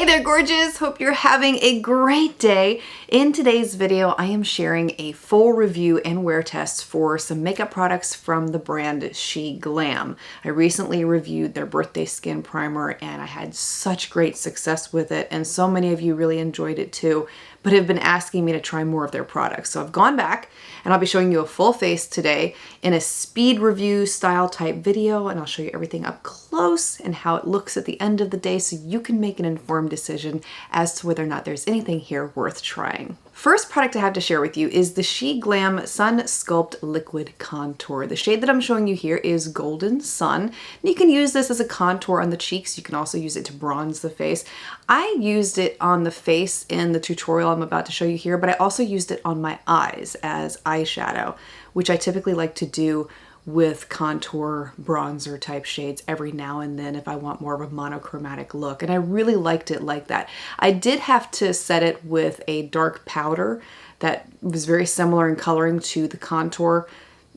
Hey there, gorgeous! Hope you're having a great day. In today's video, I am sharing a full review and wear test for some makeup products from the brand SHEGLAM. I recently reviewed their birthday skin primer and I had such great success with it, and so many of you really enjoyed it too, but have been asking me to try more of their products. So I've gone back and I'll be showing you a full face today in a speed review style type video, and I'll show you everything up close and how it looks at the end of the day so you can make an informed decision as to whether or not there's anything here worth trying. First product I have to share with you is the SHEGLAM Sun Sculpt Liquid Contour. The shade that I'm showing you here is Golden Sun. And you can use this as a contour on the cheeks. You can also use it to bronze the face. I used it on the face in the tutorial I'm about to show you here, but I also used it on my eyes as eyeshadow, which I typically like to do with contour bronzer type shades every now and then if I want more of a monochromatic look, and I really liked it like that. I did have to set it with a dark powder that was very similar in coloring to the contour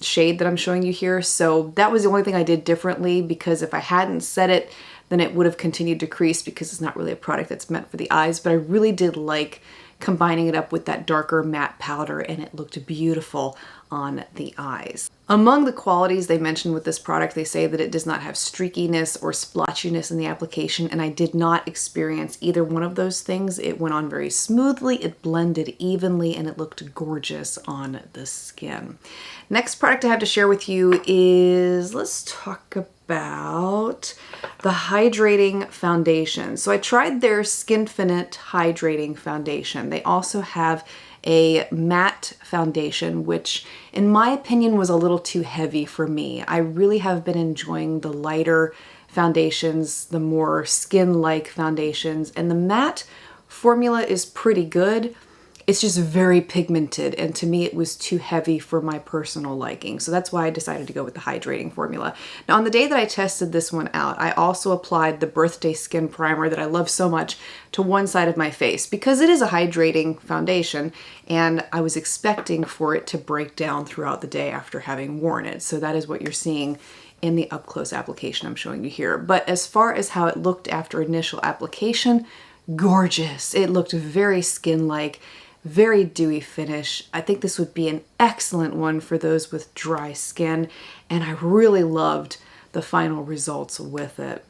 shade that I'm showing you here, so that was the only thing I did differently, because if I hadn't set it then it would have continued to crease because it's not really a product that's meant for the eyes. But I really did like combining it up with that darker matte powder, and it looked beautiful on the eyes. Among the qualities they mentioned with this product, they say that it does not have streakiness or splotchiness in the application, and I did not experience either one of those things. It went on very smoothly, it blended evenly, and it looked gorgeous on the skin. Next product I have to share with you is, let's talk about the Hydrating foundation. So I tried their Skinfinite Hydrating foundation. They also have a matte foundation, which in my opinion was a little too heavy for me. I really have been enjoying the lighter foundations, the more skin-like foundations, and the matte formula is pretty good. It's just very pigmented, and to me it was too heavy for my personal liking. So that's why I decided to go with the Hydrating formula. Now on the day that I tested this one out, I also applied the birthday skin primer that I love so much to one side of my face, because it is a hydrating foundation and I was expecting for it to break down throughout the day after having worn it. So that is what you're seeing in the up-close application I'm showing you here. But as far as how it looked after initial application, gorgeous. It looked very skin-like, very dewy finish. I think this would be an excellent one for those with dry skin, and I really loved the final results with it.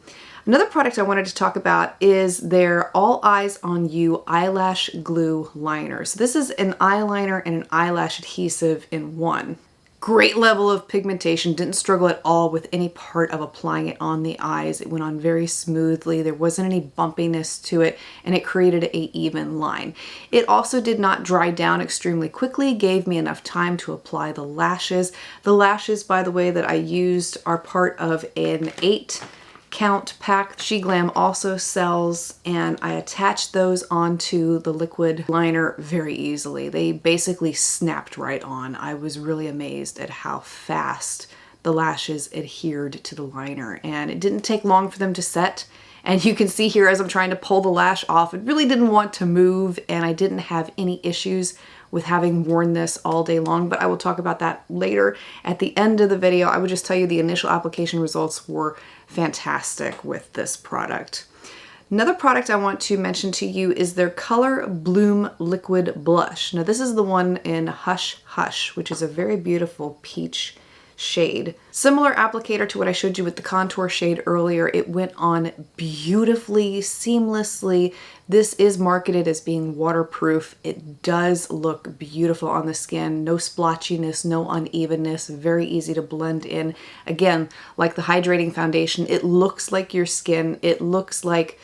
Another product I wanted to talk about is their All Eyes on You Eyelash Glue Liner. So this is an eyeliner and an eyelash adhesive in one. Great level of pigmentation, didn't struggle at all with any part of applying it on the eyes. It went on very smoothly, there wasn't any bumpiness to it, and it created an even line. It also did not dry down extremely quickly, gave me enough time to apply the lashes. The lashes, by the way, that I used are part of an 8-count pack SHEGLAM also sells, and I attached those onto the liquid liner very easily. They basically snapped right on. I was really amazed at how fast the lashes adhered to the liner, and it didn't take long for them to set. And you can see here as I'm trying to pull the lash off, it really didn't want to move, and I didn't have any issues with having worn this all day long, but I will talk about that later at the end of the video. I would just tell you the initial application results were fantastic with this product. Another product I want to mention to you is their Color Bloom Liquid Blush. Now this is the one in Hush Hush, which is a very beautiful peach shade. Similar applicator to what I showed you with the contour shade earlier. It went on beautifully, seamlessly. This is marketed as being waterproof. It does look beautiful on the skin. No splotchiness, no unevenness, very easy to blend in. Again, like the Hydrating foundation, it looks like your skin. It looks like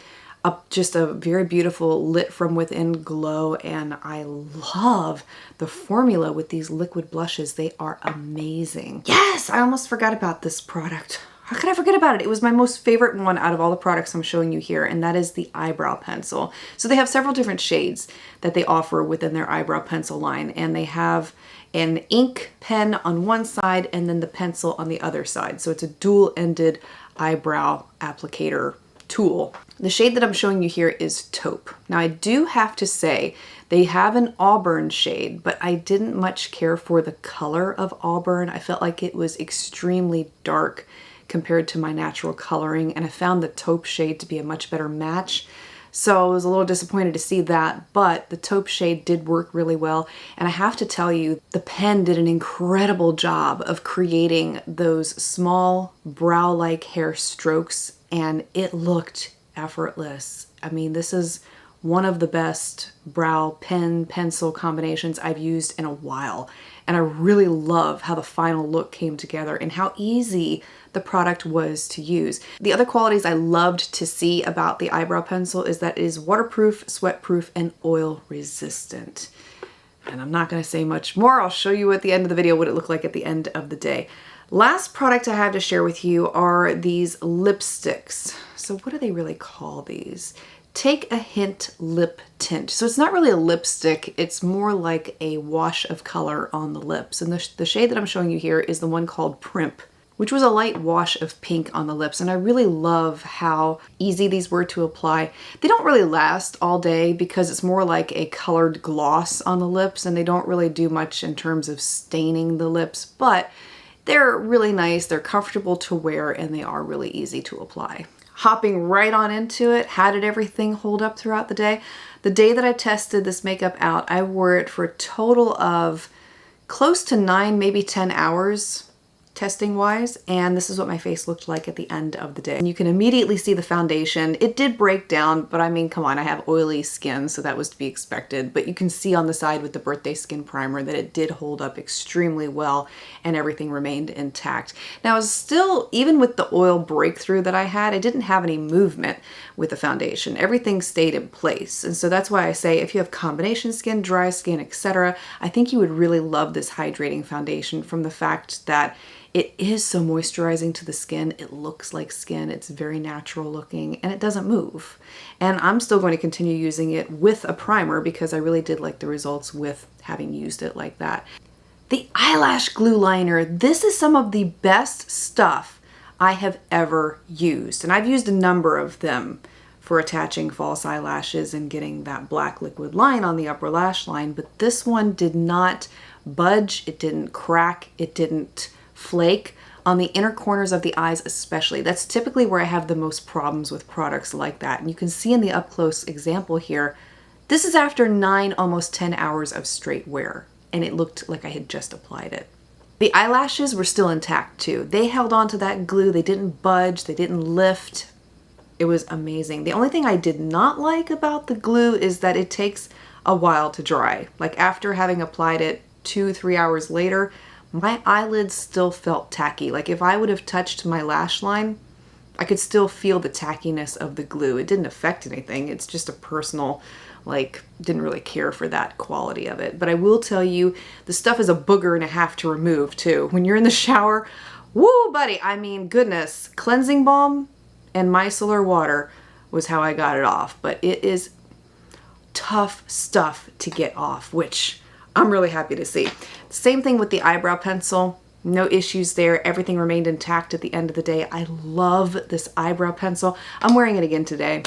just a very beautiful lit from within glow, and I love the formula with these liquid blushes. They are amazing. Yes, I almost forgot about this product. How could I forget about it? It was my most favorite one out of all the products I'm showing you here, and that is the eyebrow pencil. So they have several different shades that they offer within their eyebrow pencil line, and they have an ink pen on one side and then the pencil on the other side. So it's a dual-ended eyebrow applicator tool. The shade that I'm showing you here is Taupe. Now I do have to say they have an auburn shade, but I didn't much care for the color of auburn. I felt like it was extremely dark compared to my natural coloring, and I found the Taupe shade to be a much better match. So I was a little disappointed to see that, but the taupe shade did work really well. And I have to tell you, the pen did an incredible job of creating those small brow-like hair strokes, and it looked effortless. I mean, this is one of the best brow pen pencil combinations I've used in a while. And I really love how the final look came together and how easy the product was to use. The other qualities I loved to see about the eyebrow pencil is that it is waterproof, sweat-proof, and oil resistant. And I'm not gonna say much more. I'll show you at the end of the video what it looked like at the end of the day. Last product I have to share with you are these lipsticks. So what do they really call these? Take a Hint Lip Tint. So it's not really a lipstick, it's more like a wash of color on the lips. And the shade that I'm showing you here is the one called Primp, which was a light wash of pink on the lips. And I really love how easy these were to apply. They don't really last all day because it's more like a colored gloss on the lips, and they don't really do much in terms of staining the lips, but they're really nice, they're comfortable to wear, and they are really easy to apply. Hopping right on into it, how did everything hold up throughout the day? The day that I tested this makeup out, I wore it for a total of close to 9, maybe 10 hours testing wise, and this is what my face looked like at the end of the day. And you can immediately see the foundation. It did break down, but I mean, come on, I have oily skin, so that was to be expected. But you can see on the side with the Birthday Skin Primer that it did hold up extremely well and everything remained intact. Now, still, even with the oil breakthrough that I had, I didn't have any movement with the foundation. Everything stayed in place. And so that's why I say if you have combination skin, dry skin, etc., I think you would really love this hydrating foundation from the fact that it is so moisturizing to the skin. It looks like skin. It's very natural looking and it doesn't move. And I'm still going to continue using it with a primer because I really did like the results with having used it like that. The eyelash glue liner. This is some of the best stuff I have ever used. And I've used a number of them for attaching false eyelashes and getting that black liquid line on the upper lash line. But this one did not budge. It didn't crack. It didn't flake on the inner corners of the eyes especially. That's typically where I have the most problems with products like that. And you can see in the up close example here, this is after 9, almost 10 hours of straight wear, and it looked like I had just applied it. The eyelashes were still intact too. They held on to that glue. They didn't budge. They didn't lift. It was amazing. The only thing I did not like about the glue is that it takes a while to dry. Like after having applied it 2-3 hours later, my eyelids still felt tacky. Like if I would have touched my lash line, I could still feel the tackiness of the glue. It didn't affect anything. It's just a personal, like, didn't really care for that quality of it. But I will tell you, the stuff is a booger and a half to remove too. When you're in the shower, woo, buddy, I mean, goodness, cleansing balm and micellar water was how I got it off. But it is tough stuff to get off, which I'm really happy to see. Same thing with the eyebrow pencil. No issues there. Everything remained intact at the end of the day. I love this eyebrow pencil. I'm wearing it again today.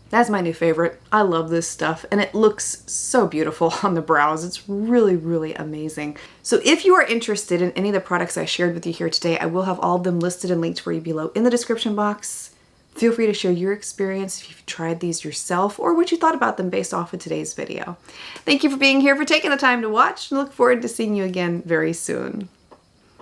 That's my new favorite. I love this stuff and it looks so beautiful on the brows. It's really, really amazing. So if you are interested in any of the products I shared with you here today, I will have all of them listed and linked for you below in the description box. Feel free to share your experience if you've tried these yourself or what you thought about them based off of today's video. Thank you for being here, for taking the time to watch, and look forward to seeing you again very soon.